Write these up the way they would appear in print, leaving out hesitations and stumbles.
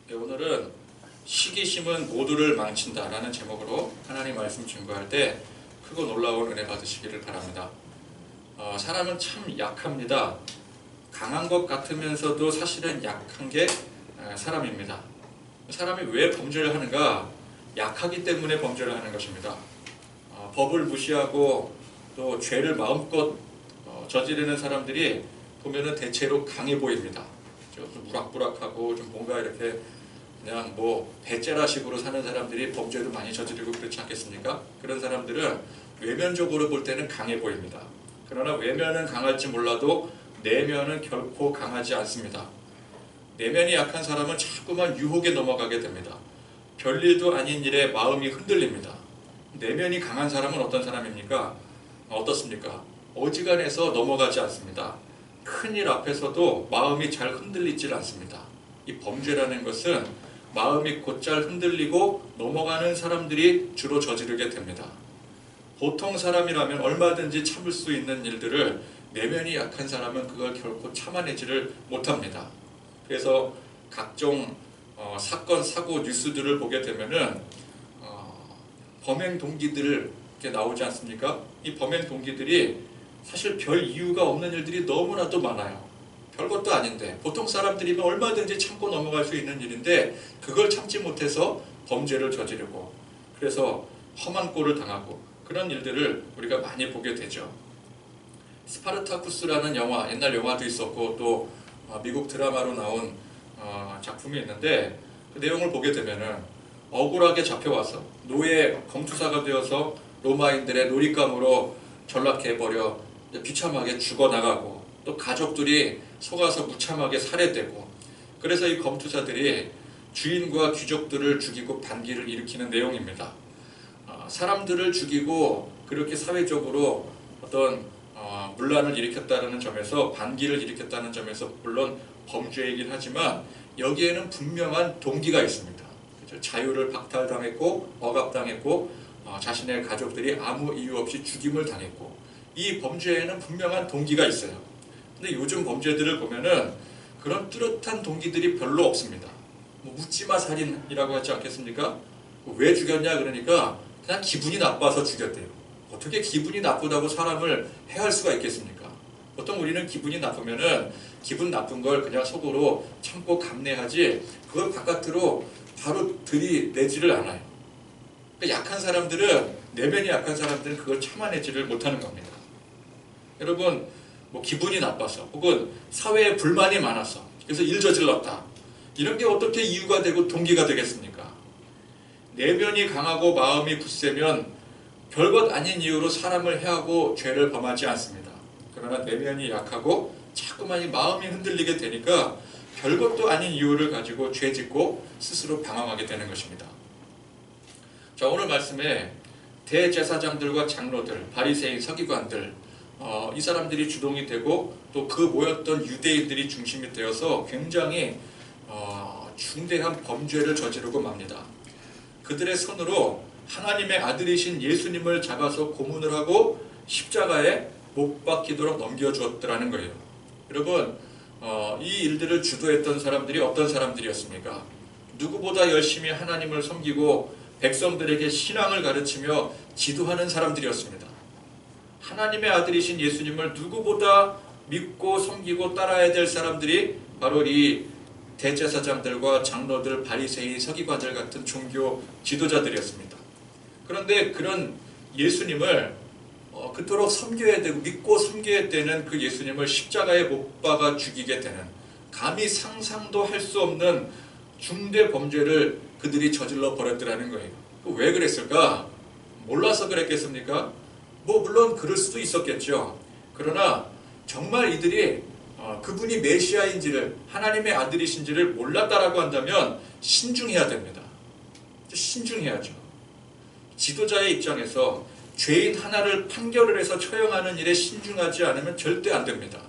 네, 오늘은 시기심은 모두를 망친다라는 제목으로 하나님 말씀 증거할 때 크고 놀라운 은혜 받으시기를 바랍니다. 사람은 참 약합니다. 강한 것 같으면서도 사실은 약한 게 사람입니다. 사람이 왜 범죄를 하는가? 약하기 때문에 범죄를 하는 것입니다. 법을 무시하고 또 죄를 마음껏 저지르는 사람들이 보면은 대체로 강해 보입니다. 좀 무락부락하고 좀 뭔가 이렇게 그냥 뭐 배째라식으로 사는 사람들이 범죄도 많이 저지르고 그렇지 않겠습니까? 그런 사람들은 외면적으로 볼 때는 강해 보입니다. 그러나 외면은 강할지 몰라도 내면은 결코 강하지 않습니다. 내면이 약한 사람은 자꾸만 유혹에 넘어가게 됩니다. 별일도 아닌 일에 마음이 흔들립니다. 내면이 강한 사람은 어떤 사람입니까? 어떻습니까? 어지간해서 넘어가지 않습니다. 큰일 앞에서도 마음이 잘 흔들리질 않습니다. 이 범죄라는 것은 마음이 곧잘 흔들리고 넘어가는 사람들이 주로 저지르게 됩니다. 보통 사람이라면 얼마든지 참을 수 있는 일들을 내면이 약한 사람은 그걸 결코 참아내지를 못합니다. 그래서 각종 사건, 사고, 뉴스들을 보게 되면은 범행 동기들 이렇게 나오지 않습니까? 이 범행 동기들이 사실 별 이유가 없는 일들이 너무나도 많아요. 별것도 아닌데 보통 사람들이면 얼마든지 참고 넘어갈 수 있는 일인데 그걸 참지 못해서 범죄를 저지르고 그래서 험한 꼴을 당하고 그런 일들을 우리가 많이 보게 되죠. 스파르타쿠스라는 영화, 옛날 영화도 있었고 또 미국 드라마로 나온 작품이 있는데 그 내용을 보게 되면은 억울하게 잡혀와서 노예 검투사가 되어서 로마인들의 놀잇감으로 전락해버려 비참하게 죽어나가고 또 가족들이 속아서 무참하게 살해되고 그래서 이 검투사들이 주인과 귀족들을 죽이고 반기를 일으키는 내용입니다. 사람들을 죽이고 그렇게 사회적으로 어떤 문란을 일으켰다는 점에서 반기를 일으켰다는 점에서 물론 범죄이긴 하지만 여기에는 분명한 동기가 있습니다. 그렇죠? 자유를 박탈당했고 억압당했고 자신의 가족들이 아무 이유 없이 죽임을 당했고 이 범죄에는 분명한 동기가 있어요. 근데 요즘 범죄들을 보면은 그런 뚜렷한 동기들이 별로 없습니다. 뭐 묻지마 살인이라고 하지 않겠습니까? 왜 죽였냐 그러니까 그냥 기분이 나빠서 죽였대요. 어떻게 기분이 나쁘다고 사람을 해할 수가 있겠습니까? 보통 우리는 기분이 나쁘면은 기분 나쁜 걸 그냥 속으로 참고 감내하지 그걸 바깥으로 바로 들이내지를 않아요. 그러니까 약한 사람들은 내면이 약한 사람들은 그걸 참아내지를 못하는 겁니다. 여러분 뭐 기분이 나빠서 혹은 사회에 불만이 많아서 그래서 일 저질렀다. 이런 게 어떻게 이유가 되고 동기가 되겠습니까? 내면이 강하고 마음이 굳세면 별것 아닌 이유로 사람을 해하고 죄를 범하지 않습니다. 그러나 내면이 약하고 자꾸만 이 마음이 흔들리게 되니까 별것도 아닌 이유를 가지고 죄 짓고 스스로 방황하게 되는 것입니다. 자, 오늘 말씀에 대제사장들과 장로들, 바리새인, 서기관들 이 사람들이 주동이 되고 또 그 모였던 유대인들이 중심이 되어서 굉장히 중대한 범죄를 저지르고 맙니다. 그들의 손으로 하나님의 아들이신 예수님을 잡아서 고문을 하고 십자가에 못 박히도록 넘겨주었더라는 거예요. 여러분 이 일들을 주도했던 사람들이 어떤 사람들이었습니까? 누구보다 열심히 하나님을 섬기고 백성들에게 신앙을 가르치며 지도하는 사람들이었습니다. 하나님의 아들이신 예수님을 누구보다 믿고 섬기고 따라야 될 사람들이 바로 이 대제사장들과 장로들, 바리새인, 서기관들 같은 종교 지도자들이었습니다. 그런데 그런 예수님을 그토록 섬겨야 되고 믿고 섬겨야 되는 그 예수님을 십자가에 못 박아 죽이게 되는 감히 상상도 할 수 없는 중대 범죄를 그들이 저질러 버렸더라는 거예요. 왜 그랬을까? 몰라서 그랬겠습니까? 뭐 물론 그럴 수도 있었겠죠. 그러나 정말 이들이 그분이 메시아인지를 하나님의 아들이신지를 몰랐다라고 한다면 신중해야 됩니다. 신중해야죠. 지도자의 입장에서 죄인 하나를 판결을 해서 처형하는 일에 신중하지 않으면 절대 안 됩니다.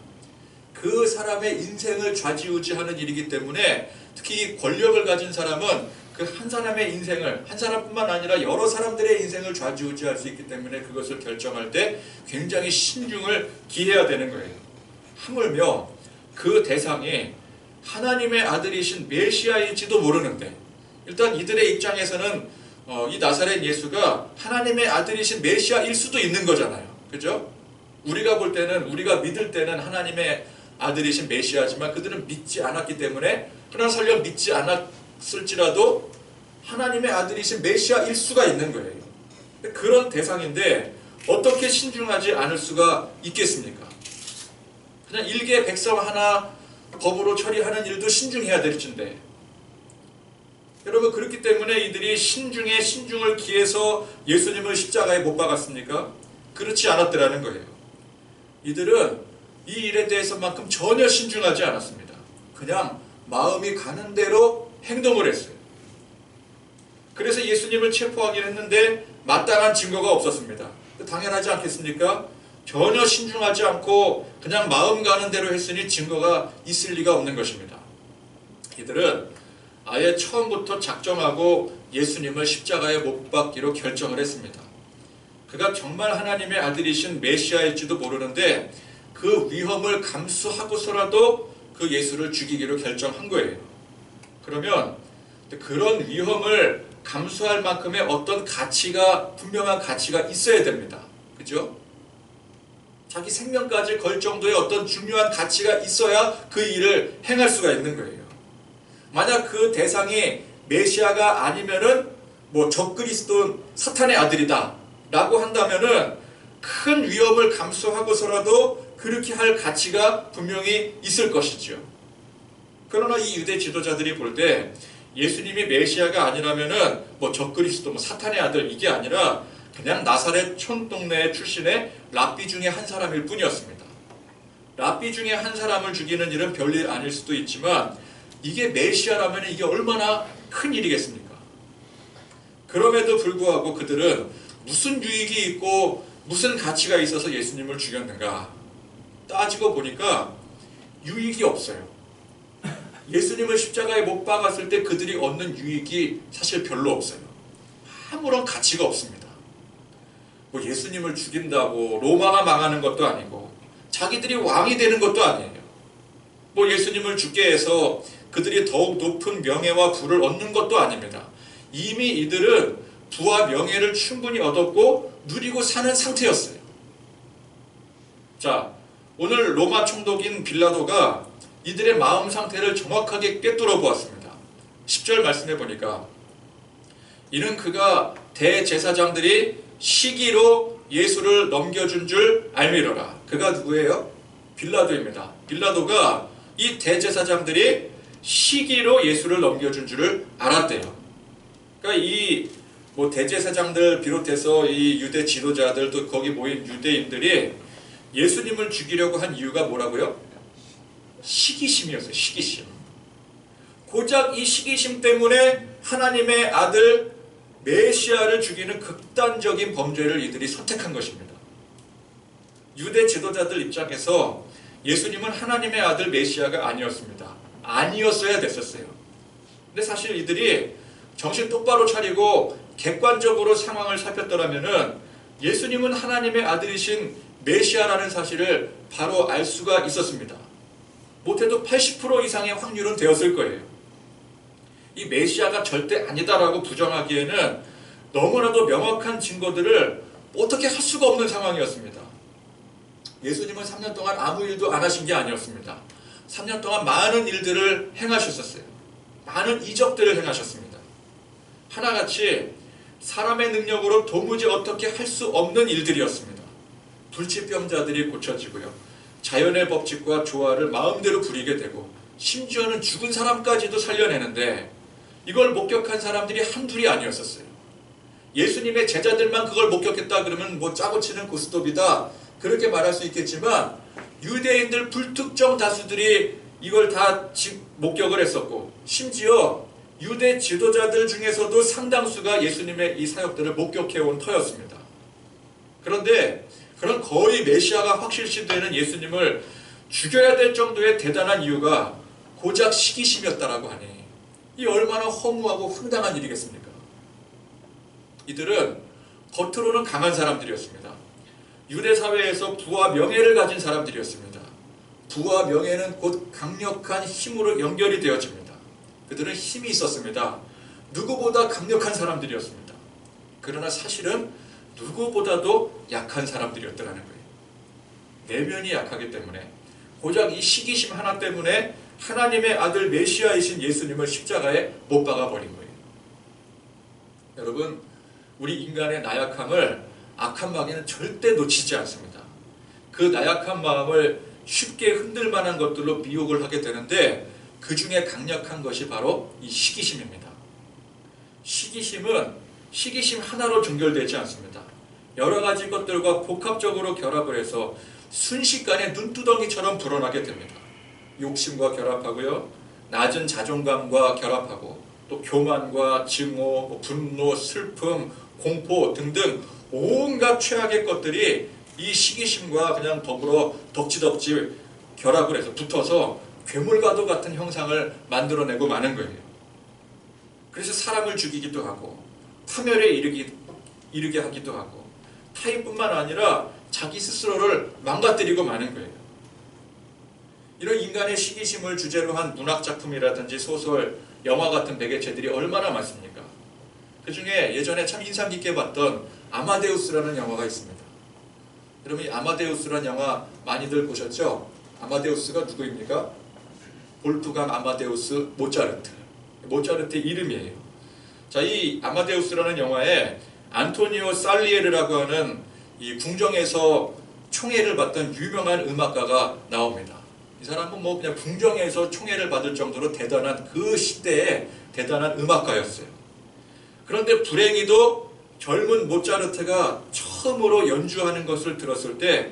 그 사람의 인생을 좌지우지하는 일이기 때문에 특히 권력을 가진 사람은 그 한 사람의 인생을 한 사람뿐만 아니라 여러 사람들의 인생을 좌지우지할 수 있기 때문에 그것을 결정할 때 굉장히 신중을 기해야 되는 거예요. 하물며 그 대상이 하나님의 아들이신 메시아일지도 모르는데, 일단 이들의 입장에서는 이 나사렛 예수가 하나님의 아들이신 메시아일 수도 있는 거잖아요. 그죠? 우리가 볼 때는, 우리가 믿을 때는 하나님의 아들이신 메시아지만 그들은 믿지 않았기 때문에, 그러나 설령 믿지 않았을지라도 하나님의 아들이신 메시아일 수가 있는 거예요. 그런 대상인데 어떻게 신중하지 않을 수가 있겠습니까? 그냥 일개 백성 하나 법으로 처리하는 일도 신중해야 될 텐데, 여러분, 그렇기 때문에 이들이 신중에 신중을 기해서 예수님을 십자가에 못 박았습니까? 그렇지 않았더라는 거예요. 이들은 이 일에 대해서만큼 전혀 신중하지 않았습니다. 그냥 마음이 가는 대로 행동을 했어요. 그래서 예수님을 체포하긴 했는데 마땅한 증거가 없었습니다. 당연하지 않겠습니까? 전혀 신중하지 않고 그냥 마음 가는 대로 했으니 증거가 있을 리가 없는 것입니다. 이들은 아예 처음부터 작정하고 예수님을 십자가에 못 박기로 결정을 했습니다. 그가 정말 하나님의 아들이신 메시아일지도 모르는데 그 위험을 감수하고서라도 그 예수를 죽이기로 결정한 거예요. 그러면 그런 위험을 감수할 만큼의 어떤 가치가, 분명한 가치가 있어야 됩니다. 그죠? 자기 생명까지 걸 정도의 어떤 중요한 가치가 있어야 그 일을 행할 수가 있는 거예요. 만약 그 대상이 메시아가 아니면은 적그리스도 사탄의 아들이다 라고 한다면은 큰 위험을 감수하고서라도 그렇게 할 가치가 분명히 있을 것이죠. 그러나 이 유대 지도자들이 볼 때 예수님이 메시아가 아니라면은 적그리스도 사탄의 아들 이게 아니라 그냥 나사렛 촌동네 출신의 랍비 중에 한 사람일 뿐이었습니다. 랍비 중에 한 사람을 죽이는 일은 별일 아닐 수도 있지만 이게 메시아라면 이게 얼마나 큰 일이겠습니까? 그럼에도 불구하고 그들은 무슨 유익이 있고 무슨 가치가 있어서 예수님을 죽였는가 따지고 보니까 유익이 없어요. 예수님을 십자가에 못 박았을 때 그들이 얻는 유익이 사실 별로 없어요. 아무런 가치가 없습니다. 예수님을 죽인다고 로마가 망하는 것도 아니고 자기들이 왕이 되는 것도 아니에요. 예수님을 죽게 해서 그들이 더욱 높은 명예와 부를 얻는 것도 아닙니다. 이미 이들은 부와 명예를 충분히 얻었고 누리고 사는 상태였어요. 자, 오늘 로마 총독인 빌라도가 이들의 마음 상태를 정확하게 꿰뚫어 보았습니다. 10절 말씀해 보니까 이는 그가 대제사장들이 시기로 예수를 넘겨준 줄 알미러라. 그가 누구예요? 빌라도입니다. 빌라도가 이 대제사장들이 시기로 예수를 넘겨준 줄을 알았대요. 그러니까 이 대제사장들 비롯해서 이 유대 지도자들 또 거기 모인 유대인들이 예수님을 죽이려고 한 이유가 뭐라고요? 시기심이었어요. 시기심. 고작 이 시기심 때문에 하나님의 아들 메시아를 죽이는 극단적인 범죄를 이들이 선택한 것입니다. 유대 지도자들 입장에서 예수님은 하나님의 아들 메시아가 아니었습니다. 아니었어야 됐었어요. 근데 사실 이들이 정신 똑바로 차리고 객관적으로 상황을 살폈더라면은 예수님은 하나님의 아들이신 메시아라는 사실을 바로 알 수가 있었습니다. 못해도 80% 이상의 확률은 되었을 거예요. 이 메시아가 절대 아니다라고 부정하기에는 너무나도 명확한 증거들을 어떻게 할 수가 없는 상황이었습니다. 예수님은 3년 동안 아무 일도 안 하신 게 아니었습니다. 3년 동안 많은 일들을 행하셨었어요. 많은 이적들을 행하셨습니다. 하나같이 사람의 능력으로 도무지 어떻게 할 수 없는 일들이었습니다. 불치병자들이 고쳐지고요. 자연의 법칙과 조화를 마음대로 부리게 되고 심지어는 죽은 사람까지도 살려내는데 이걸 목격한 사람들이 한둘이 아니었었어요. 예수님의 제자들만 그걸 목격했다 그러면 짜고 치는 고스톱이다 그렇게 말할 수 있겠지만 유대인들 불특정 다수들이 이걸 다 목격을 했었고 심지어 유대 지도자들 중에서도 상당수가 예수님의 이 사역들을 목격해온 터였습니다. 그런데 그런 거의 메시아가 확실시되는 예수님을 죽여야 될 정도의 대단한 이유가 고작 시기심이었다라고 하니 이 얼마나 허무하고 황당한 일이겠습니까? 이들은 겉으로는 강한 사람들이었습니다. 유대 사회에서 부와 명예를 가진 사람들이었습니다. 부와 명예는 곧 강력한 힘으로 연결이 되어집니다. 그들은 힘이 있었습니다. 누구보다 강력한 사람들이었습니다. 그러나 사실은 누구보다도 약한 사람들이었더라는 거예요. 내면이 약하기 때문에, 고작 이 시기심 하나 때문에 하나님의 아들 메시아이신 예수님을 십자가에 못 박아버린 거예요. 여러분, 우리 인간의 나약함을 악한 마귀는 절대 놓치지 않습니다. 그 나약한 마음을 쉽게 흔들 만한 것들로 미혹을 하게 되는데, 그 중에 강력한 것이 바로 이 시기심입니다. 시기심은 시기심 하나로 종결되지 않습니다. 여러 가지 것들과 복합적으로 결합을 해서 순식간에 눈두덩이처럼 불어나게 됩니다. 욕심과 결합하고요, 낮은 자존감과 결합하고, 또 교만과 증오, 분노, 슬픔, 공포 등등 온갖 최악의 것들이 이 시기심과 그냥 더불어 덕지덕지 결합을 해서 붙어서 괴물과도 같은 형상을 만들어내고 마는 거예요. 그래서 사람을 죽이기도 하고 파멸에 이르게 하기도 하고, 타인뿐만 아니라 자기 스스로를 망가뜨리고 마는 거예요. 이런 인간의 시기심을 주제로 한 문학작품이라든지 소설, 영화 같은 매개체들이 얼마나 많습니까? 그 중에 예전에 참 인상 깊게 봤던 아마데우스라는 영화가 있습니다. 여러분, 이 아마데우스라는 영화 많이들 보셨죠? 아마데우스가 누구입니까? 볼프강 아마데우스 모차르트. 모차르트의 이름이에요. 자, 이 아마데우스라는 영화에 안토니오 살리에르라고 하는 이 궁정에서 총애를 받던 유명한 음악가가 나옵니다. 이 사람은 뭐 그냥 궁정에서 총애를 받을 정도로 대단한, 그 시대의 대단한 음악가였어요. 그런데 불행히도 젊은 모차르트가 처음으로 연주하는 것을 들었을 때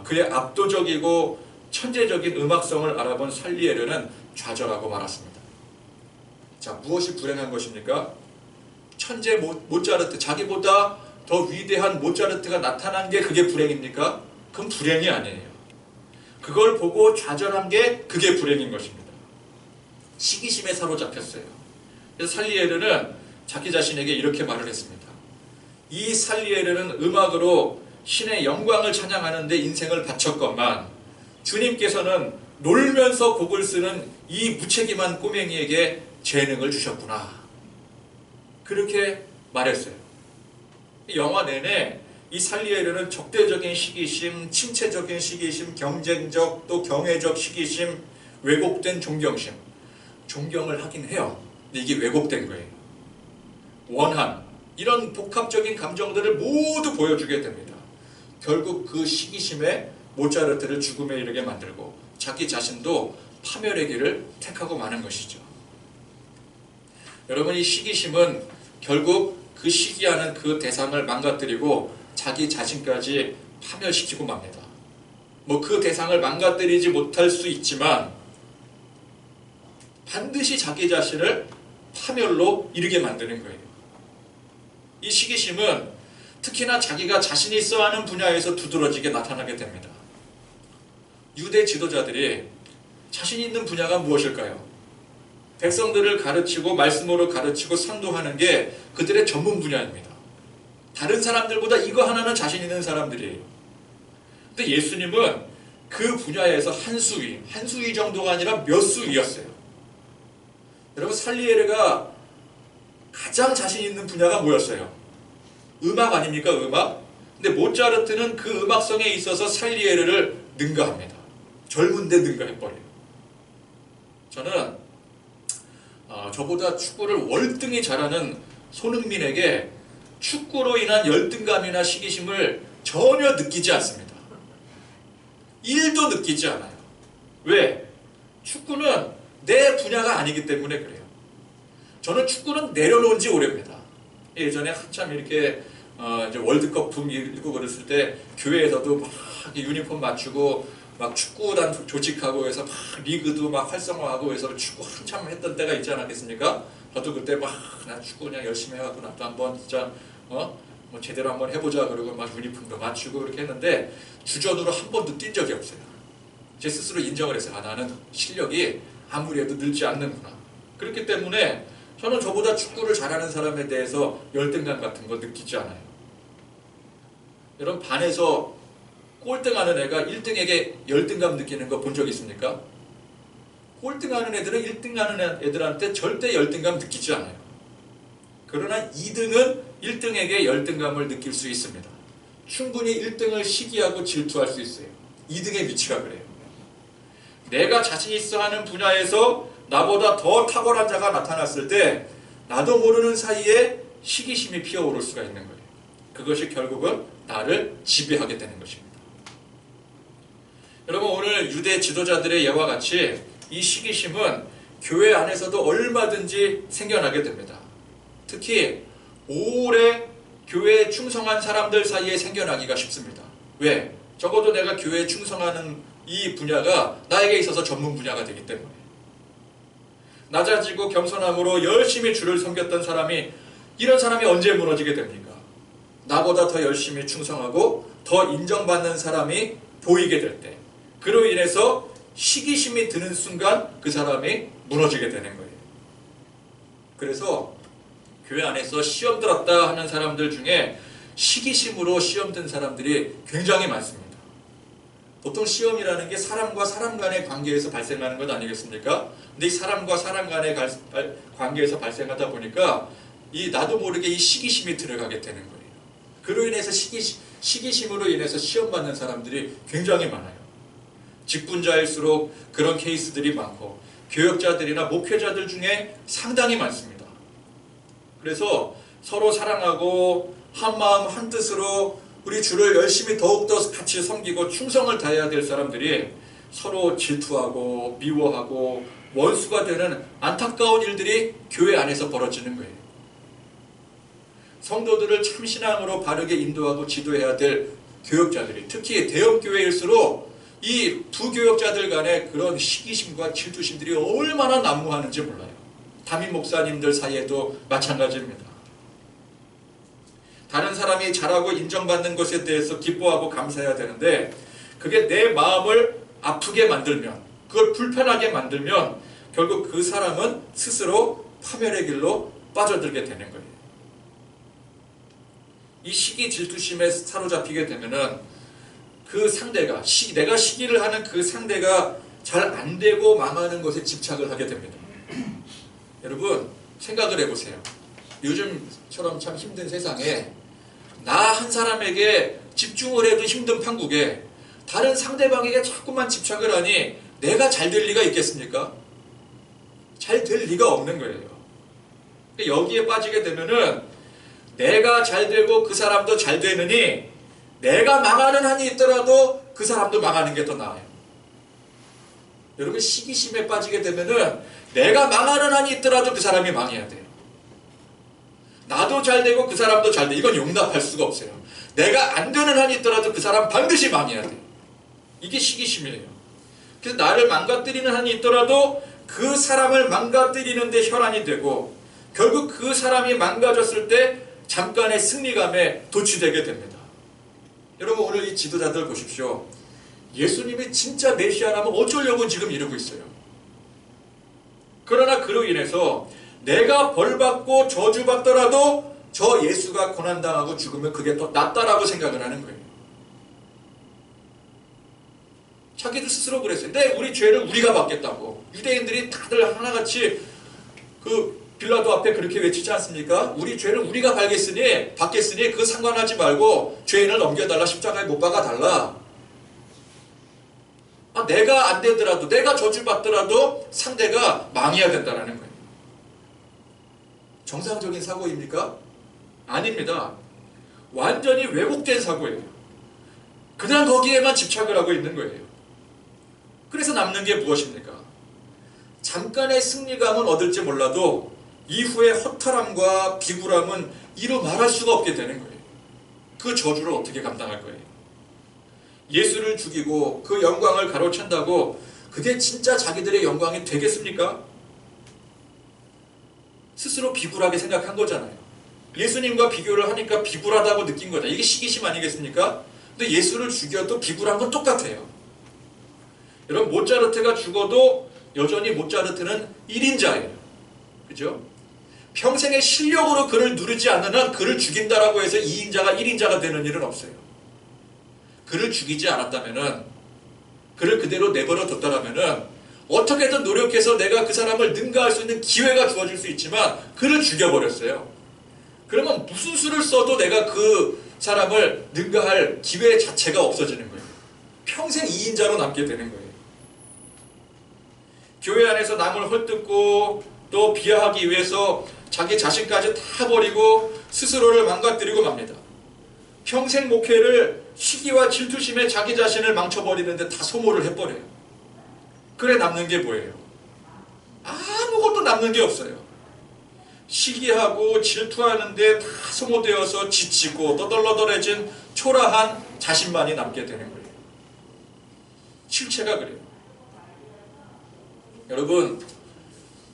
그의 압도적이고 천재적인 음악성을 알아본 살리에르는 좌절하고 말았습니다. 자, 무엇이 불행한 것입니까? 천재 모차르트, 자기보다 더 위대한 모차르트가 나타난 게 그게 불행입니까? 그건 불행이 아니에요. 그걸 보고 좌절한 게 그게 불행인 것입니다. 시기심에 사로잡혔어요. 그래서 살리에르는 자기 자신에게 이렇게 말을 했습니다. 이 살리에르는 음악으로 신의 영광을 찬양하는 데 인생을 바쳤건만, 주님께서는 놀면서 곡을 쓰는 이 무책임한 꼬맹이에게 재능을 주셨구나. 그렇게 말했어요. 영화 내내 이 살리에르는 적대적인 시기심, 침체적인 시기심, 경쟁적 또 경외적 시기심, 왜곡된 존경심, 존경을 하긴 해요. 근데 이게 왜곡된 거예요. 원한, 이런 복합적인 감정들을 모두 보여주게 됩니다. 결국 그 시기심에 모차르트를 죽음에 이르게 만들고 자기 자신도 파멸의 길을 택하고 마는 것이죠. 여러분, 이 시기심은 결국 그 시기하는 그 대상을 망가뜨리고 자기 자신까지 파멸시키고 맙니다. 뭐 그 대상을 망가뜨리지 못할 수 있지만 반드시 자기 자신을 파멸로 이르게 만드는 거예요. 이 시기심은 특히나 자기가 자신이 있어 하는 분야에서 두드러지게 나타나게 됩니다. 유대 지도자들이 자신 있는 분야가 무엇일까요? 백성들을 가르치고 말씀으로 가르치고 선도하는 게 그들의 전문 분야입니다. 다른 사람들보다 이거 하나는 자신 있는 사람들이에요. 근데 예수님은 그 분야에서 한 수위 정도가 아니라 몇 수위였어요. 여러분, 살리에르가 가장 자신 있는 분야가 뭐였어요? 음악 아닙니까? 음악? 근데 모차르트는 그 음악성에 있어서 살리에르를 능가합니다. 젊은데 능가해버려요. 저는 저보다 축구를 월등히 잘하는 손흥민에게 축구로 인한 열등감이나 시기심을 전혀 느끼지 않습니다. 1도 느끼지 않아요. 왜? 축구는 내 분야가 아니기 때문에 그래요. 저는 축구는 내려놓은 지 오래입니다. 예전에 한참 이렇게 이제 월드컵 붐 일고 그랬을 때 교회에서도 막 유니폼 맞추고 막 축구단 조직하고 해서 막 리그도 막 활성화하고 해서 축구 한참 했던 때가 있지 않았겠습니까? 저도 그때 막 나 축구 그냥 열심히 해갖고 나도 한번 진짜 뭐 제대로 한번 해보자 그러고 막 유니폼도 맞추고 그렇게 했는데 주전으로 한 번도 뛴 적이 없어요. 제 스스로 인정을 했어요. 나는 실력이 아무리 해도 늘지 않는구나. 그렇기 때문에 저는 저보다 축구를 잘하는 사람에 대해서 열등감 같은 거 느끼지 않아요. 여러분, 반에서 꼴등하는 애가 1등에게 열등감 느끼는 거 본 적 있습니까? 꼴등하는 애들은 1등하는 애들한테 절대 열등감 느끼지 않아요. 그러나 2등은 1등에게 열등감을 느낄 수 있습니다. 충분히 1등을 시기하고 질투할 수 있어요. 2등의 위치가 그래요. 내가 자신 있어 하는 분야에서 나보다 더 탁월한 자가 나타났을 때 나도 모르는 사이에 시기심이 피어오를 수가 있는 거예요. 그것이 결국은 나를 지배하게 되는 것입니다. 여러분, 오늘 유대 지도자들의 예와 같이 이 시기심은 교회 안에서도 얼마든지 생겨나게 됩니다. 특히 오래 교회에 충성한 사람들 사이에 생겨나기가 쉽습니다. 왜? 적어도 내가 교회에 충성하는 이 분야가 나에게 있어서 전문 분야가 되기 때문에. 낮아지고 겸손함으로 열심히 주를 섬겼던 사람이, 이런 사람이 언제 무너지게 됩니까? 나보다 더 열심히 충성하고 더 인정받는 사람이 보이게 될 때, 그로 인해서 시기심이 드는 순간 그 사람이 무너지게 되는 거예요. 그래서 교회 안에서 시험 들었다 하는 사람들 중에 시기심으로 시험 든 사람들이 굉장히 많습니다. 보통 시험이라는 게 사람과 사람 간의 관계에서 발생하는 것 아니겠습니까? 근데 이 사람과 사람 간의 관계에서 발생하다 보니까 나도 모르게 이 시기심이 들어가게 되는 거예요. 그로 인해서 시기심으로 인해서 시험 받는 사람들이 굉장히 많아요. 직분자일수록 그런 케이스들이 많고 교역자들이나 목회자들 중에 상당히 많습니다. 그래서 서로 사랑하고 한마음 한뜻으로 우리 주를 열심히 더욱더 같이 섬기고 충성을 다해야 될 사람들이 서로 질투하고 미워하고 원수가 되는 안타까운 일들이 교회 안에서 벌어지는 거예요. 성도들을 참 신앙으로 바르게 인도하고 지도해야 될 교역자들이, 특히 대형교회일수록 이 부교역자들 간의 그런 시기심과 질투심들이 얼마나 난무하는지 몰라요. 담임 목사님들 사이에도 마찬가지입니다. 다른 사람이 잘하고 인정받는 것에 대해서 기뻐하고 감사해야 되는데 그게 내 마음을 아프게 만들면, 그걸 불편하게 만들면 결국 그 사람은 스스로 파멸의 길로 빠져들게 되는 거예요. 이 시기 질투심에 사로잡히게 되면은 그 상대가, 내가 시기를 하는 그 상대가 잘 안 되고 망하는 것에 집착을 하게 됩니다. 여러분, 생각을 해보세요. 요즘처럼 참 힘든 세상에 나 한 사람에게 집중을 해도 힘든 판국에 다른 상대방에게 자꾸만 집착을 하니 내가 잘 될 리가 있겠습니까? 잘 될 리가 없는 거예요. 여기에 빠지게 되면은 내가 잘 되고 그 사람도 잘 되느니 내가 망하는 한이 있더라도 그 사람도 망하는 게 더 나아요. 여러분, 시기심에 빠지게 되면은 내가 망하는 한이 있더라도 그 사람이 망해야 돼요. 나도 잘 되고 그 사람도 잘 돼. 이건 용납할 수가 없어요. 내가 안 되는 한이 있더라도 그 사람 반드시 망해야 돼요. 이게 시기심이에요. 그래서 나를 망가뜨리는 한이 있더라도 그 사람을 망가뜨리는 데 혈안이 되고 결국 그 사람이 망가졌을 때 잠깐의 승리감에 도취되게 됩니다. 여러분, 오늘 이 지도자들 보십시오. 예수님이 진짜 메시아라면 어쩌려고 지금 이러고 있어요. 그러나 그로 인해서 내가 벌받고 저주받더라도 저 예수가 고난당하고 죽으면 그게 더 낫다라고 생각을 하는 거예요. 자기들 스스로 그랬어요. 우리 죄를 우리가 받겠다고. 유대인들이 다들 하나같이 빌라도 앞에 그렇게 외치지 않습니까? 우리 죄를 우리가 받겠으니 그거 상관하지 말고 죄인을 넘겨달라, 십자가에 못 박아달라. 내가 안 되더라도, 내가 저주받더라도 상대가 망해야 된다는 거예요. 정상적인 사고입니까? 아닙니다. 완전히 왜곡된 사고예요. 그냥 거기에만 집착을 하고 있는 거예요. 그래서 남는 게 무엇입니까? 잠깐의 승리감은 얻을지 몰라도 이후의 허탈함과 비굴함은 이루 말할 수가 없게 되는 거예요. 그 저주를 어떻게 감당할 거예요? 예수를 죽이고 그 영광을 가로챈다고 그게 진짜 자기들의 영광이 되겠습니까? 스스로 비굴하게 생각한 거잖아요. 예수님과 비교를 하니까 비굴하다고 느낀 거죠. 이게 시기심 아니겠습니까? 근데 예수를 죽여도 비굴한 건 똑같아요. 여러분, 모차르트가 죽어도 여전히 모차르트는 1인자예요. 그죠? 평생의 실력으로 그를 누르지 않는 한 그를 죽인다라고 해서 2인자가 1인자가 되는 일은 없어요. 그를 죽이지 않았다면은, 그를 그대로 내버려 뒀다라면은 어떻게든 노력해서 내가 그 사람을 능가할 수 있는 기회가 주어질 수 있지만 그를 죽여버렸어요. 그러면 무슨 수를 써도 내가 그 사람을 능가할 기회 자체가 없어지는 거예요. 평생 이인자로 남게 되는 거예요. 교회 안에서 남을 헐뜯고 또 비하하기 위해서 자기 자신까지 다 버리고 스스로를 망가뜨리고 맙니다. 평생 목회를 시기와 질투심에 자기 자신을 망쳐버리는데 다 소모를 해버려요. 그래 남는 게 뭐예요? 아무것도 남는 게 없어요. 시기하고 질투하는데 다 소모되어서 지치고 너덜너덜해진 초라한 자신만이 남게 되는 거예요. 실체가 그래요. 여러분,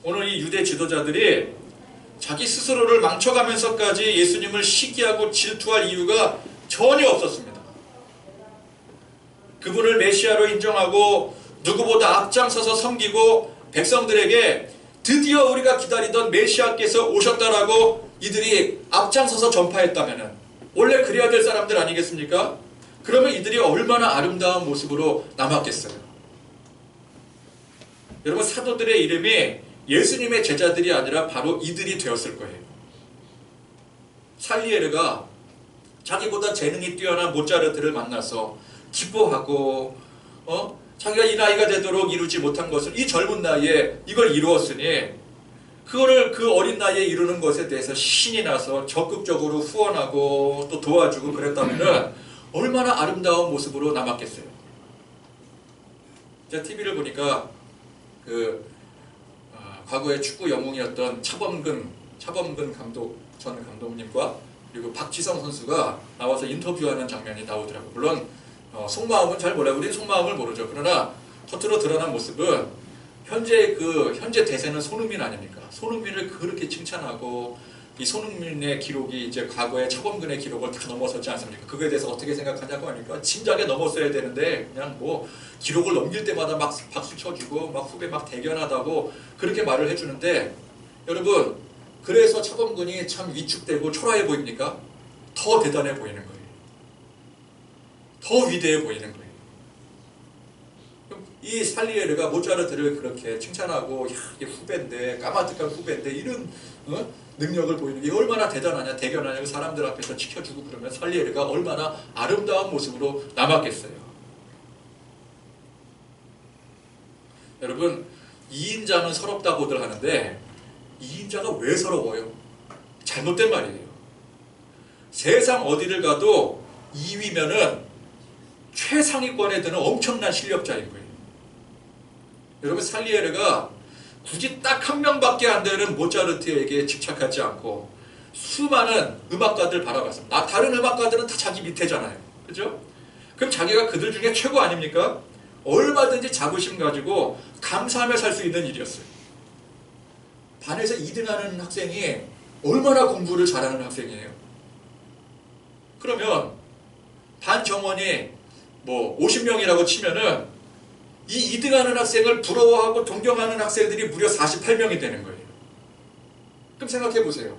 오늘 이 유대 지도자들이 자기 스스로를 망쳐가면서까지 예수님을 시기하고 질투할 이유가 전혀 없었습니다. 그분을 메시아로 인정하고 누구보다 앞장서서 섬기고 백성들에게 드디어 우리가 기다리던 메시아께서 오셨다라고 이들이 앞장서서 전파했다면 원래 그래야 될 사람들 아니겠습니까? 그러면 이들이 얼마나 아름다운 모습으로 남았겠어요. 여러분, 사도들의 이름이 예수님의 제자들이 아니라 바로 이들이 되었을 거예요. 살리에르가 자기보다 재능이 뛰어난 모차르트를 만나서 기뻐하고 자기가 이 나이가 되도록 이루지 못한 것을 이 젊은 나이에 이걸 이루었으니 그거를 그 어린 나이에 이루는 것에 대해서 신이 나서 적극적으로 후원하고 또 도와주고 그랬다면 얼마나 아름다운 모습으로 남았겠어요. 제가 TV를 보니까 과거에 축구 영웅이었던 차범근 감독 전 감독님과 그리고 박지성 선수가 나와서 인터뷰하는 장면이 나오더라고요. 물론 속마음은 잘 몰라요. 우리는 속마음을 모르죠. 그러나 겉으로 드러난 모습은 현재 대세는 손흥민 아닙니까? 손흥민을 그렇게 칭찬하고 이 손흥민의 기록이 이제 과거의 차범근의 기록을 다 넘어섰지 않습니까? 그거에 대해서 어떻게 생각하냐고 하니까 진작에 넘었어야 되는데 그냥 뭐 기록을 넘길 때마다 막 박수 쳐주고 막 후배 막 대견하다고 그렇게 말을 해주는데 여러분, 그래서 차범근이 참 위축되고 초라해 보입니까? 더 대단해 보이는 거예요. 더 위대해 보이는 거예요. 이 살리에르가 모차르트를 그렇게 칭찬하고 이게 후배인데 까마득한 후배인데 이런 능력을 보이는 게 얼마나 대단하냐 대견하냐고 사람들 앞에서 지켜주고 그러면 살리에르가 얼마나 아름다운 모습으로 남았겠어요. 여러분, 2인자는 서럽다고들 하는데 2인자가 왜 서러워요? 잘못된 말이에요. 세상 어디를 가도 2위면은 최상위권에 드는 엄청난 실력자인 거예요. 여러분, 살리에르가 굳이 딱 한 명밖에 안 되는 모차르트에게 집착하지 않고 수많은 음악가들 바라봤습니다. 다른 음악가들은 다 자기 밑에잖아요. 그죠? 그럼 자기가 그들 중에 최고 아닙니까? 얼마든지 자부심 가지고 감사하며 살 수 있는 일이었어요. 반에서 2등하는 학생이 얼마나 공부를 잘하는 학생이에요. 그러면 반 정원이 뭐 50명이라고 치면은 이 2등하는 학생을 부러워하고 동경하는 학생들이 무려 48명이 되는 거예요. 그럼 생각해 보세요.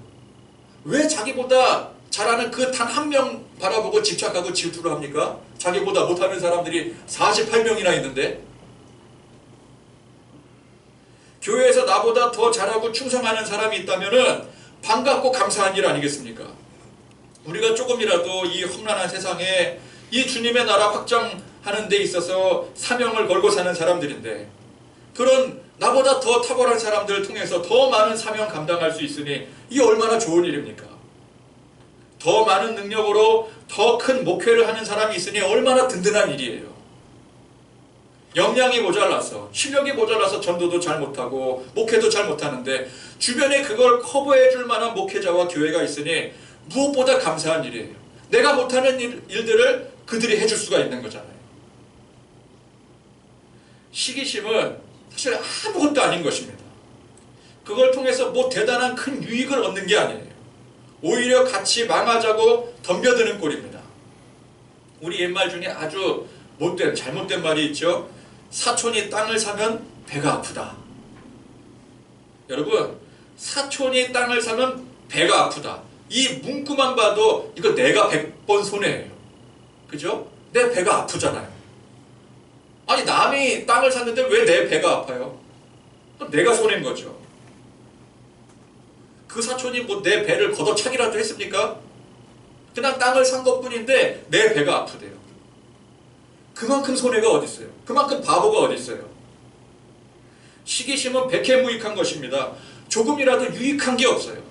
왜 자기보다 잘하는 그 단 한 명 바라보고 집착하고 질투를 합니까? 자기보다 못하는 사람들이 48명이나 있는데. 교회에서 나보다 더 잘하고 충성하는 사람이 있다면 반갑고 감사한 일 아니겠습니까? 우리가 조금이라도 이 험난한 세상에 이 주님의 나라 확장하는 데 있어서 사명을 걸고 사는 사람들인데 그런 나보다 더 탁월한 사람들을 통해서 더 많은 사명 감당할 수 있으니 이게 얼마나 좋은 일입니까? 더 많은 능력으로 더 큰 목회를 하는 사람이 있으니 얼마나 든든한 일이에요. 역량이 모자라서 실력이 모자라서 전도도 잘 못하고 목회도 잘 못하는데 주변에 그걸 커버해 줄 만한 목회자와 교회가 있으니 무엇보다 감사한 일이에요. 내가 못하는 일들을 그들이 해줄 수가 있는 거잖아요. 시기심은 사실 아무것도 아닌 것입니다. 그걸 통해서 뭐 대단한 큰 유익을 얻는 게 아니에요. 오히려 같이 망하자고 덤벼드는 꼴입니다. 우리 옛말 중에 아주 못된 잘못된 말이 있죠. 사촌이 땅을 사면 배가 아프다. 여러분, 사촌이 땅을 사면 배가 아프다. 이 문구만 봐도 이거 내가 100번 손해예요. 그죠? 내 배가 아프잖아요. 아니 남이 땅을 샀는데 왜 내 배가 아파요? 내가 손해인 거죠. 그 사촌이 뭐 내 배를 걷어차기라도 했습니까? 그냥 땅을 산 것뿐인데 내 배가 아프대요. 그만큼 손해가 어디 있어요? 그만큼 바보가 어디 있어요? 시기심은 백해무익한 것입니다. 조금이라도 유익한 게 없어요.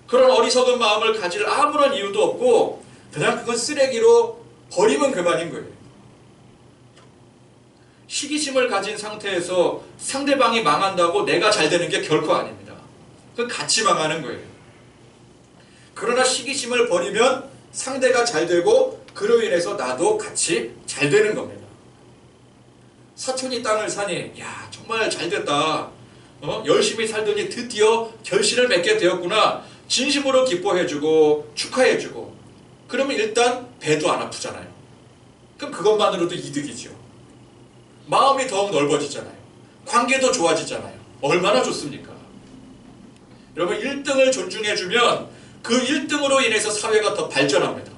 그런 어리석은 마음을 가질 아무런 이유도 없고 그냥 그건 쓰레기로 버리면 그만인 거예요. 시기심을 가진 상태에서 상대방이 망한다고 내가 잘 되는 게 결코 아닙니다. 그건 같이 망하는 거예요. 그러나 시기심을 버리면 상대가 잘 되고 그로 인해서 나도 같이 잘 되는 겁니다. 사촌이 땅을 사니 야 정말 잘 됐다. 열심히 살더니 드디어 결실을 맺게 되었구나. 진심으로 기뻐해주고 축하해주고 그러면 일단 배도 안 아프잖아요. 그럼 그것만으로도 이득이죠. 마음이 더욱 넓어지잖아요. 관계도 좋아지잖아요. 얼마나 좋습니까? 여러분 1등을 존중해주면 그 1등으로 인해서 사회가 더 발전합니다.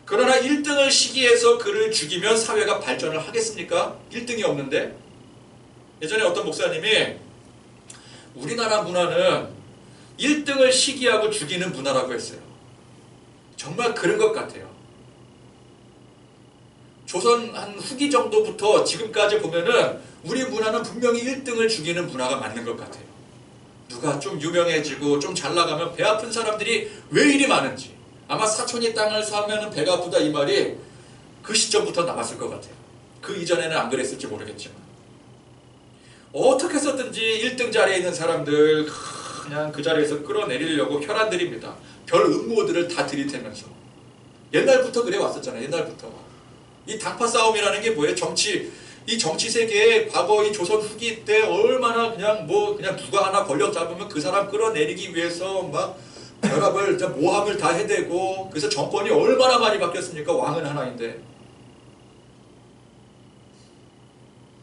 그러나 1등을 시기해서 그를 죽이면 사회가 발전을 하겠습니까? 1등이 없는데. 예전에 어떤 목사님이 우리나라 문화는 1등을 시기하고 죽이는 문화라고 했어요. 정말 그런 것 같아요. 조선 한 후기 정도부터 지금까지 보면은 우리 문화는 분명히 1등을 죽이는 문화가 맞는 것 같아요. 누가 좀 유명해지고 좀 잘 나가면 배 아픈 사람들이 왜 이리 많은지 아마 사촌이 땅을 사면 배가 아프다 이 말이 그 시점부터 나왔을 것 같아요. 그 이전에는 안 그랬을지 모르겠지만 어떻게 해서든지 1등 자리에 있는 사람들 그냥 그 자리에서 끌어내리려고 혈안들입니다. 별 음모들을 다 들이대면서 옛날부터 그래 왔었잖아요. 옛날부터 이 당파 싸움이라는 게 뭐예요? 이 정치 세계에 과거 이 조선 후기 때 얼마나 그냥 누가 하나 권력 잡으면 그 사람 끌어내리기 위해서 막 결합을 모함을 다 해대고 그래서 정권이 얼마나 많이 바뀌었습니까? 왕은 하나인데.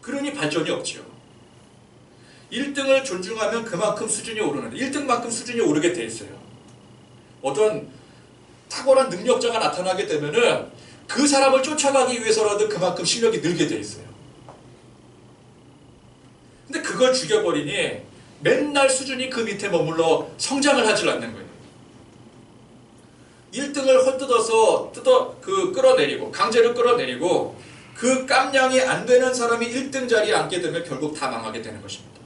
그러니 발전이 없죠. 1등을 존중하면 그만큼 수준이 오르는 1등만큼 수준이 오르게 돼 있어요. 어떤 탁월한 능력자가 나타나게 되면은 그 사람을 쫓아가기 위해서라도 그만큼 실력이 늘게 돼 있어요. 근데 그걸 죽여버리니 맨날 수준이 그 밑에 머물러 성장을 하질 않는 거예요. 1등을 헛뜯어서 끌어내리고 강제로 끌어내리고 그 깜냥이 안 되는 사람이 1등 자리에 앉게 되면 결국 다 망하게 되는 것입니다.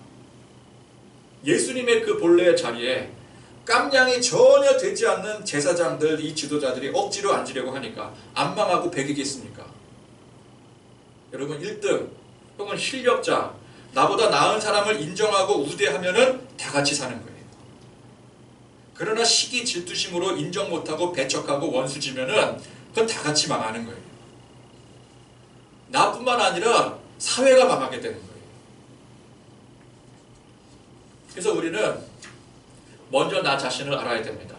예수님의 그 본래의 자리에 깜냥이 전혀 되지 않는 제사장들, 이 지도자들이 억지로 앉으려고 하니까 안 망하고 배기겠습니까? 여러분 1등 혹은 실력자, 나보다 나은 사람을 인정하고 우대하면은 다 같이 사는 거예요. 그러나 시기 질투심으로 인정 못하고 배척하고 원수지면은 그건 다 같이 망하는 거예요. 나뿐만 아니라 사회가 망하게 되는 거예요. 그래서 우리는 먼저 나 자신을 알아야 됩니다.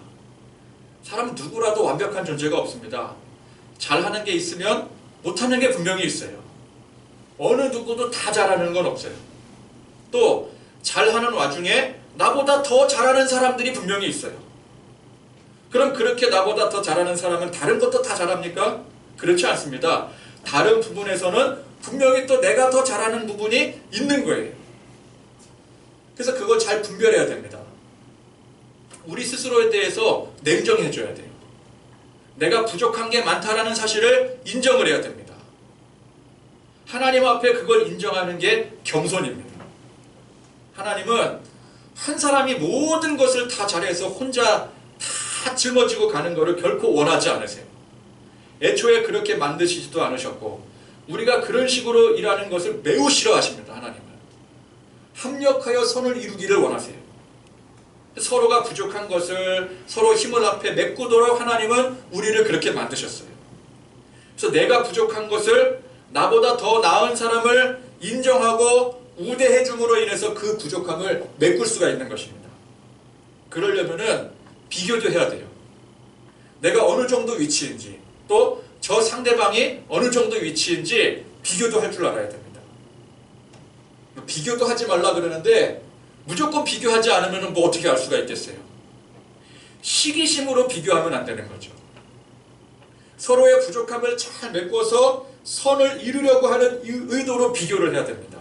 사람은 누구라도 완벽한 존재가 없습니다. 잘하는 게 있으면 못하는 게 분명히 있어요. 어느 누구도 다 잘하는 건 없어요. 또 잘하는 와중에 나보다 더 잘하는 사람들이 분명히 있어요. 그럼 그렇게 나보다 더 잘하는 사람은 다른 것도 다 잘합니까? 그렇지 않습니다. 다른 부분에서는 분명히 또 내가 더 잘하는 부분이 있는 거예요. 그래서 그걸 잘 분별해야 됩니다. 우리 스스로에 대해서 냉정해줘야 돼요. 내가 부족한 게 많다라는 사실을 인정을 해야 됩니다. 하나님 앞에 그걸 인정하는 게 겸손입니다. 하나님은 한 사람이 모든 것을 다 잘해서 혼자 다 짊어지고 가는 것을 결코 원하지 않으세요. 애초에 그렇게 만드시지도 않으셨고 우리가 그런 식으로 일하는 것을 매우 싫어하십니다. 하나님은 합력하여 선을 이루기를 원하세요. 서로가 부족한 것을 서로 힘을 합해 메꾸도록 하나님은 우리를 그렇게 만드셨어요. 그래서 내가 부족한 것을 나보다 더 나은 사람을 인정하고 우대해 줌으로 인해서 그 부족함을 메꿀 수가 있는 것입니다. 그러려면은 비교도 해야 돼요. 내가 어느 정도 위치인지 또 저 상대방이 어느 정도 위치인지 비교도 할 줄 알아야 됩니다. 비교도 하지 말라 그러는데 무조건 비교하지 않으면 뭐 어떻게 알 수가 있겠어요? 시기심으로 비교하면 안 되는 거죠. 서로의 부족함을 잘 메꿔서 선을 이루려고 하는 의도로 비교를 해야 됩니다.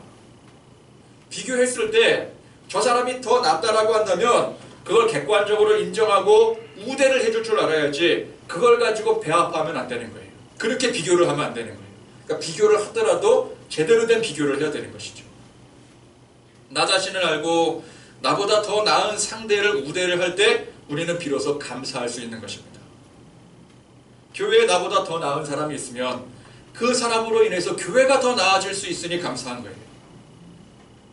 비교했을 때 저 사람이 더 낫다라고 한다면 그걸 객관적으로 인정하고 우대를 해줄 줄 알아야지 그걸 가지고 배아파하면 안 되는 거예요. 그렇게 비교를 하면 안 되는 거예요. 그러니까 비교를 하더라도 제대로 된 비교를 해야 되는 것이죠. 나 자신을 알고 나보다 더 나은 상대를 우대를 할 때 우리는 비로소 감사할 수 있는 것입니다. 교회에 나보다 더 나은 사람이 있으면 그 사람으로 인해서 교회가 더 나아질 수 있으니 감사한 거예요.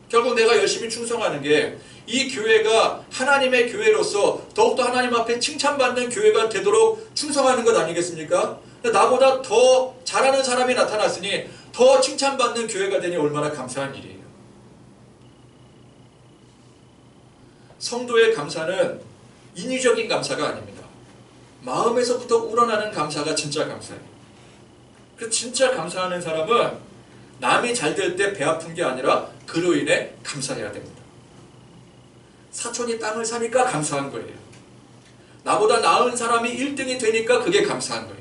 결국 내가 열심히 충성하는 게 이 교회가 하나님의 교회로서 더욱더 하나님 앞에 칭찬받는 교회가 되도록 충성하는 것 아니겠습니까? 나보다 더 잘하는 사람이 나타났으니 더 칭찬받는 교회가 되니 얼마나 감사한 일이에요. 성도의 감사는 인위적인 감사가 아닙니다. 마음에서부터 우러나는 감사가 진짜 감사예요. 그 진짜 감사하는 사람은 남이 잘 될 때 배 아픈 게 아니라 그로 인해 감사해야 됩니다. 사촌이 땅을 사니까 감사한 거예요. 나보다 나은 사람이 1등이 되니까 그게 감사한 거예요.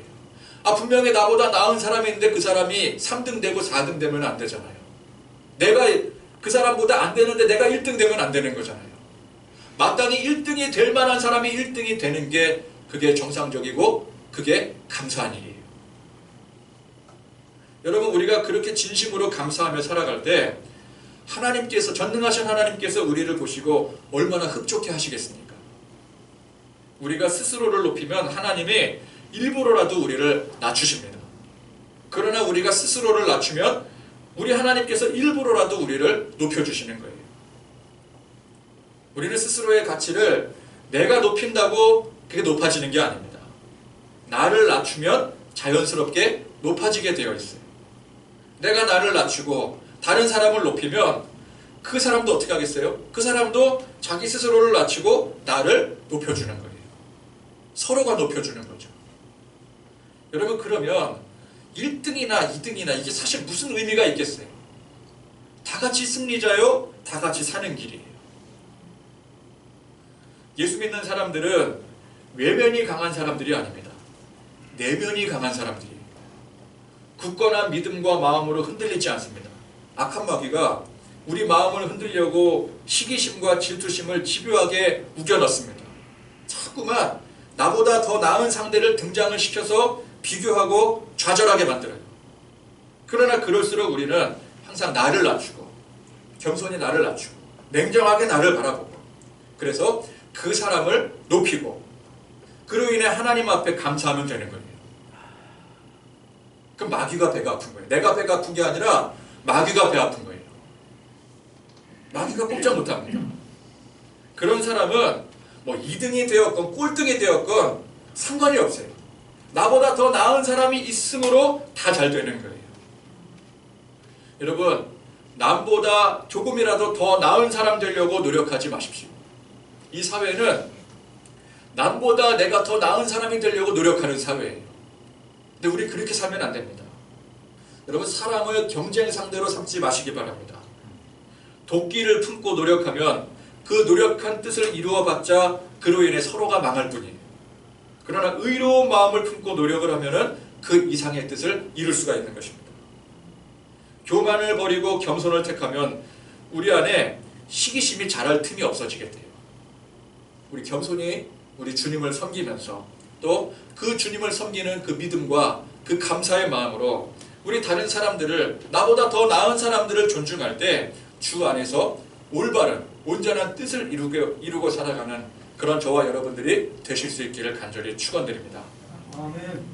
분명히 나보다 나은 사람이 있는데 그 사람이 3등 되고 4등 되면 안 되잖아요. 내가 그 사람보다 안 되는데 내가 1등 되면 안 되는 거잖아요. 마땅히 1등이 될 만한 사람이 1등이 되는 게 그게 정상적이고 그게 감사한 일이에요. 여러분, 우리가 그렇게 진심으로 감사하며 살아갈 때 하나님께서, 전능하신 하나님께서 우리를 보시고 얼마나 흡족해 하시겠습니까? 우리가 스스로를 높이면 하나님이 일부러라도 우리를 낮추십니다. 그러나 우리가 스스로를 낮추면 우리 하나님께서 일부러라도 우리를 높여주시는 거예요. 우리는 스스로의 가치를 내가 높인다고 그게 높아지는 게 아닙니다. 나를 낮추면 자연스럽게 높아지게 되어 있어요. 내가 나를 낮추고 다른 사람을 높이면 그 사람도 어떻게 하겠어요? 그 사람도 자기 스스로를 낮추고 나를 높여주는 거예요. 서로가 높여주는 거죠. 여러분, 그러면 1등이나 2등이나 이게 사실 무슨 의미가 있겠어요? 다 같이 승리자요, 다 같이 사는 길이에요. 예수 믿는 사람들은 외면이 강한 사람들이 아닙니다. 내면이 강한 사람들이에요. 굳건한 믿음과 마음으로 흔들리지 않습니다. 악한 마귀가 우리 마음을 흔들려고 시기심과 질투심을 집요하게 우겨넣습니다. 자꾸만 나보다 더 나은 상대를 등장을 시켜서 비교하고 좌절하게 만들어요. 그러나 그럴수록 우리는 항상 나를 낮추고 겸손히 나를 낮추고 냉정하게 나를 바라보고 그래서 그 사람을 높이고 그로 인해 하나님 앞에 감사하면 되는 거예요. 그럼 마귀가 배가 아픈 거예요. 내가 배가 아픈 게 아니라 마귀가 배 아픈 거예요. 마귀가 꼼짝 못합니다. 그런 사람은 뭐 2등이 되었건 꼴등이 되었건 상관이 없어요. 나보다 더 나은 사람이 있으므로 다 잘 되는 거예요. 여러분, 남보다 조금이라도 더 나은 사람 되려고 노력하지 마십시오. 이 사회는 남보다 내가 더 나은 사람이 되려고 노력하는 사회예요. 근데 우리 그렇게 살면 안 됩니다. 여러분, 사람을 경쟁 상대로 삼지 마시기 바랍니다. 도끼를 품고 노력하면 그 노력한 뜻을 이루어봤자 그로 인해 서로가 망할 뿐이에요. 그러나 의로운 마음을 품고 노력을 하면은 그 이상의 뜻을 이룰 수가 있는 것입니다. 교만을 버리고 겸손을 택하면 우리 안에 시기심이 자랄 틈이 없어지게 돼요. 우리 겸손히 우리 주님을 섬기면서 또 그 주님을 섬기는 그 믿음과 그 감사의 마음으로 우리 다른 사람들을, 나보다 더 나은 사람들을 존중할 때 주 안에서 올바른 온전한 뜻을 이루고 살아가는 그런 저와 여러분들이 되실 수 있기를 간절히 축원드립니다. 아멘.